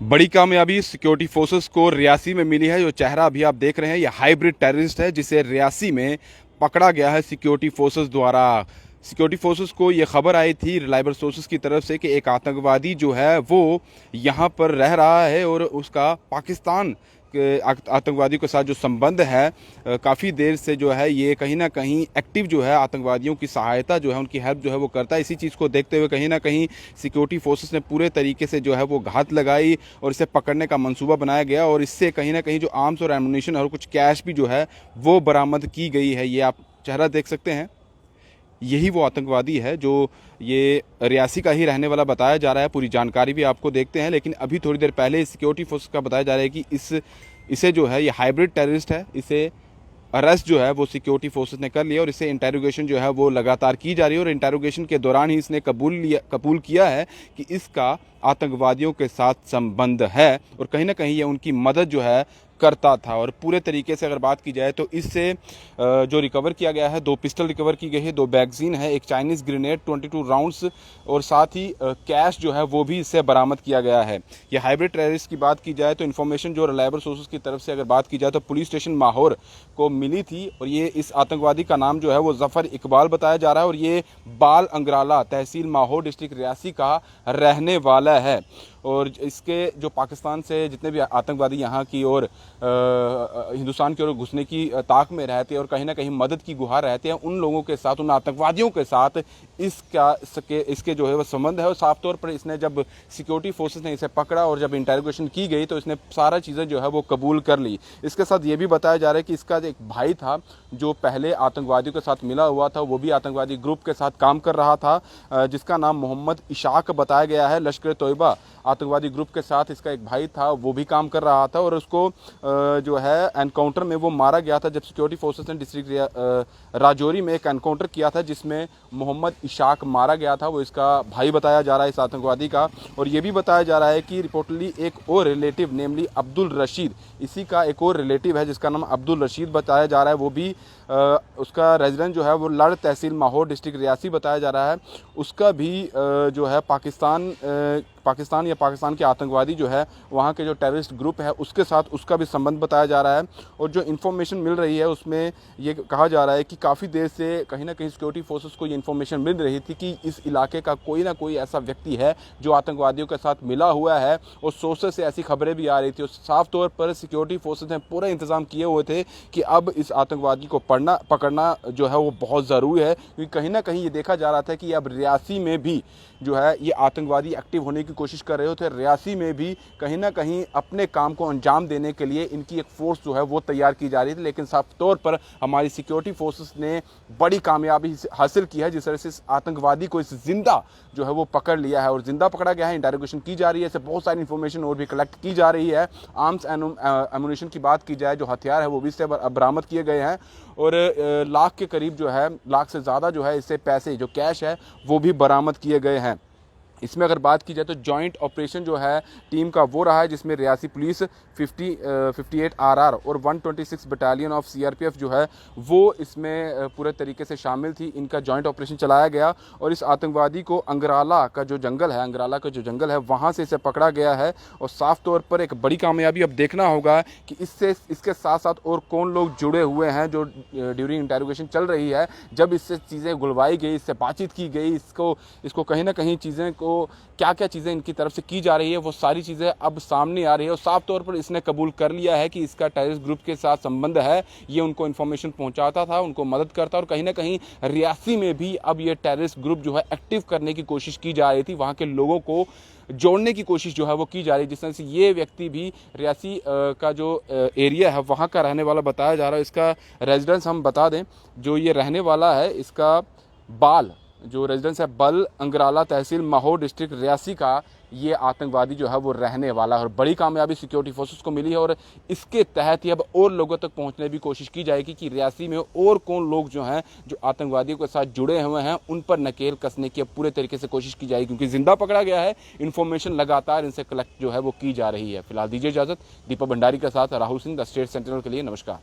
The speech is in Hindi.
बड़ी कामयाबी सिक्योरिटी फोर्सेस को रियासी में मिली है। जो चेहरा अभी आप देख रहे हैं, यह हाइब्रिड टेररिस्ट है जिसे रियासी में पकड़ा गया है सिक्योरिटी फोर्सेस द्वारा। सिक्योरिटी फोर्सेस को यह खबर आई थी रिलायबल सोर्सेस की तरफ से कि एक आतंकवादी जो है वो यहाँ पर रह रहा है और उसका पाकिस्तान के आतंकवादियों के साथ जो संबंध है, काफ़ी देर से जो है ये कहीं ना कहीं एक्टिव जो है आतंकवादियों की सहायता जो है, उनकी हेल्प जो है वो करता है। इसी चीज़ को देखते हुए कहीं ना कहीं सिक्योरिटी फोर्सेस ने पूरे तरीके से जो है वो घात लगाई और इसे पकड़ने का मंसूबा बनाया गया और इससे कहीं ना कहीं जो आर्म्स और एमुनिशन और कुछ कैश भी जो है वो बरामद की गई है। ये आप चेहरा देख सकते हैं, यही वो आतंकवादी है जो ये रियासी का ही रहने वाला बताया जा रहा है। पूरी जानकारी भी आपको देखते हैं, लेकिन अभी थोड़ी देर पहले सिक्योरिटी फोर्स का बताया जा रहा है कि इसे जो है ये हाइब्रिड टेररिस्ट है, इसे अरेस्ट जो है वो सिक्योरिटी फोर्सेस ने कर लिया और इसे इंटेरोगेशन जो है वो लगातार की जा रही है और इंटेरोगेशन के दौरान ही इसने कबूल किया है कि इसका आतंकवादियों के साथ संबंध है और कहीं ना कहीं ये उनकी मदद जो है करता था। और पूरे तरीके से अगर बात की जाए तो इससे जो रिकवर किया गया है, 2 पिस्टल रिकवर की गई है, 2 मैगजीन है, एक चाइनीज़ ग्रेनेड, 22 राउंड्स और साथ ही कैश जो है वो भी इससे बरामद किया गया है। ये हाइब्रिड टेररिस्ट की बात की जाए तो इन्फॉर्मेशन जो रिलायबल सोर्सेज की तरफ से अगर बात की जाए तो पुलिस स्टेशन माहौर को मिली थी और ये इस आतंकवादी का नाम जो है वो जफ़र इकबाल बताया जा रहा है और ये बाल अंगराला तहसील माहौर डिस्ट्रिक्ट रियासी का रहने वाला है। और इसके जो पाकिस्तान से जितने भी आतंकवादी यहाँ की और हिंदुस्तान की ओर घुसने की ताक में रहते हैं और कहीं ना कहीं मदद की गुहार रहते हैं, उन लोगों के साथ, उन आतंकवादियों के साथ इसके जो है वो संबंध है। और साफ तौर पर इसने जब सिक्योरिटी फोर्सेस ने इसे पकड़ा और जब इंटेरोगेशन की गई तो इसने सारा चीज़ें जो है वो कबूल कर ली। इसके साथ ये भी बताया जा रहा है कि इसका एक भाई था जो पहले आतंकवादियों के साथ मिला हुआ था, वो भी आतंकवादी ग्रुप के साथ काम कर रहा था, जिसका नाम मोहम्मद इशाक बताया गया है। लश्कर तोयबा आतंकवादी ग्रुप के साथ इसका एक भाई था, वो भी काम कर रहा था और उसको जो है एनकाउंटर में वो मारा गया था जब सिक्योरिटी फोर्सेस ने डिस्ट्रिक्ट राजौरी में एक एनकाउंटर किया था जिसमें मोहम्मद इशाक मारा गया था। वो इसका भाई बताया जा रहा है इस आतंकवादी का। और ये भी बताया जा रहा है कि रिपोर्टली एक और रिलेटिव नेमली अब्दुल रशीद, इसी का एक और रिलेटिव है जिसका नाम अब्दुल रशीद बताया जा रहा है, वो भी उसका रेजिडेंट जो है वो लड़ तहसील माहौर डिस्ट्रिक्ट रियासी बताया जा रहा है। उसका भी जो है पाकिस्तान या पाकिस्तान के आतंकवादी जो है वहाँ के जो टेररिस्ट ग्रुप है उसके साथ उसका भी संबंध बताया जा रहा है। और जो इन्फॉर्मेशन मिल रही है उसमें ये कहा जा रहा है कि काफ़ी देर से कहीं ना कहीं सिक्योरिटी फोर्सेस को ये इन्फॉर्मेशन मिल रही थी कि इस इलाके का कोई ना कोई ऐसा व्यक्ति है जो आतंकवादियों के साथ मिला हुआ है और सोर्सेस से ऐसी खबरें भी आ रही थी। और साफ तौर पर सिक्योरिटी फोर्सेस ने पूरा इंतजाम किए हुए थे कि अब इस आतंकवादी को पकड़ना जो है वो बहुत ज़रूरी है, क्योंकि कहीं ना कहीं ये देखा जा रहा था कि अब रियासी में भी जो है ये आतंकवादी एक्टिव होने की कोशिश कर रहे थे। रियासी में भी कहीं ना कहीं अपने काम को अंजाम देने के लिए इनकी एक फोर्स जो है वो तैयार की जा रही थी, लेकिन साफ तौर पर हमारी सिक्योरिटी फोर्सेस ने बड़ी कामयाबी हासिल की है जिस तरह से इस आतंकवादी को इस जिंदा जो है वो पकड़ लिया है और जिंदा पकड़ा गया है। इंटेरोगेशन की जा रही है, इससे बहुत सारी इन्फॉर्मेशन और भी कलेक्ट की जा रही है। आर्म्स एमुनिशन की बात की जाए, जो हथियार है वो भी इससे बरामद किए गए हैं और लाख के करीब जो है, लाख से ज़्यादा जो है इससे पैसे जो कैश है वो भी बरामद किए गए हैं। इसमें अगर बात की जाए तो जॉइंट ऑपरेशन जो है टीम का वो रहा है जिसमें रियासी पुलिस 58 आरआर और 126 बटालियन ऑफ सीआरपीएफ जो है वो इसमें पूरे तरीके से शामिल थी। इनका जॉइंट ऑपरेशन चलाया गया और इस आतंकवादी को अंगराला का जो जंगल है वहाँ से इसे पकड़ा गया है। और साफ तौर पर एक बड़ी कामयाबी अब देखना होगा कि इसके साथ साथ और कौन लोग जुड़े हुए हैं जो ड्यूरिंग इंटेरोगेशन चल रही है। जब इससे चीज़ें गुलवाई गई, इससे बातचीत की गई, इसको कहीं ना कहीं चीज़ें को क्या क्या चीज़ें इनकी तरफ से की जा रही है वो सारी चीज़ें अब सामने आ रही है और साफ तौर पर इसने कबूल कर लिया है कि इसका टेररिस्ट ग्रुप के साथ संबंध है। ये उनको इन्फॉर्मेशन पहुंचाता था, उनको मदद करता और कहीं ना कहीं रियासी में भी अब ये टेररिस्ट ग्रुप जो है एक्टिव करने की कोशिश की जा रही थी, वहाँ के लोगों को जोड़ने की कोशिश जो है वो की जा रही है। जिस तरह से ये व्यक्ति भी रियासी का जो एरिया है वहाँ का रहने वाला बताया जा रहा है। इसका रेजिडेंस हम बता दें, जो ये रहने वाला है इसका जो रेजिडेंस है बल अंगराला तहसील माहौर डिस्ट्रिक्ट रियासी का, ये आतंकवादी जो है वो रहने वाला है। और बड़ी कामयाबी सिक्योरिटी फोर्सेस को मिली है और इसके तहत ही अब और लोगों तक पहुंचने की कोशिश की जाएगी कि रियासी में और कौन लोग जो हैं जो आतंकवादियों के साथ जुड़े हुए हैं उन पर नकेल कसने की अब पूरे तरीके से कोशिश की जाएगी, क्योंकि जिंदा पकड़ा गया है। इन्फॉर्मेशन लगातार इनसे कलेक्ट जो है वो की जा रही है। फिलहाल दीजिए इजाजत। दीपक भंडारी के साथ Rahul Singh, the state sentinel के लिए नमस्कार।